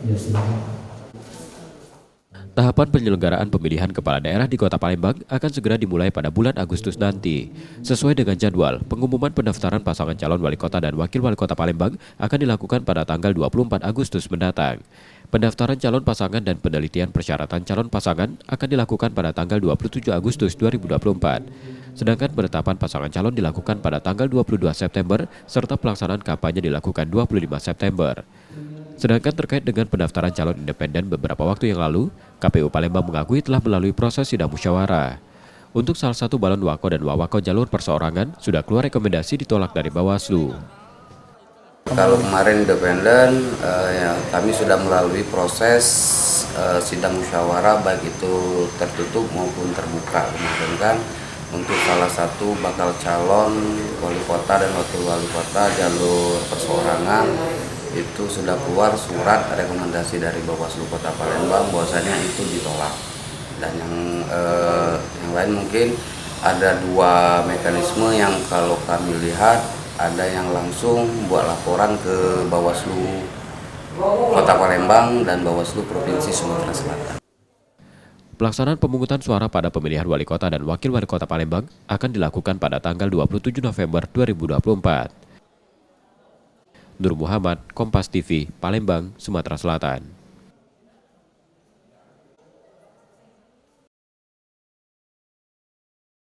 Ya, silakan. Tahapan penyelenggaraan pemilihan kepala daerah di Kota Palembang akan segera dimulai pada bulan Agustus nanti. Sesuai dengan jadwal, pengumuman pendaftaran pasangan calon wali kota dan wakil wali kota Palembang akan dilakukan pada tanggal 24 Agustus mendatang. Pendaftaran calon pasangan dan penelitian persyaratan calon pasangan akan dilakukan pada tanggal 27 Agustus 2024. Sedangkan penetapan pasangan calon dilakukan pada tanggal 22 September serta pelaksanaan kampanye dilakukan 25 September. Sedangkan terkait dengan pendaftaran calon independen beberapa waktu yang lalu, KPU Palembang mengakui telah melalui proses sidang musyawarah. Untuk salah satu balon wako dan wawako jalur perseorangan, sudah keluar rekomendasi ditolak dari Bawaslu. Kalau kemarin independen, ya, kami sudah melalui proses sidang musyawarah baik itu tertutup maupun terbuka. Kemarin kan untuk salah satu bakal calon wali kota dan wakil wali kota jalur perseorangan itu sudah keluar surat rekomendasi dari Bawaslu Kota Palembang bahwasanya itu ditolak. Dan yang lain mungkin ada dua mekanisme yang kalau kami lihat, ada yang langsung buat laporan ke Bawaslu Kota Palembang dan Bawaslu Provinsi Sumatera Selatan. Pelaksanaan pemungutan suara pada pemilihan wali kota dan wakil wali kota Palembang akan dilakukan pada tanggal 27 November 2024. Nur Muhammad, Kompas TV, Palembang, Sumatera Selatan.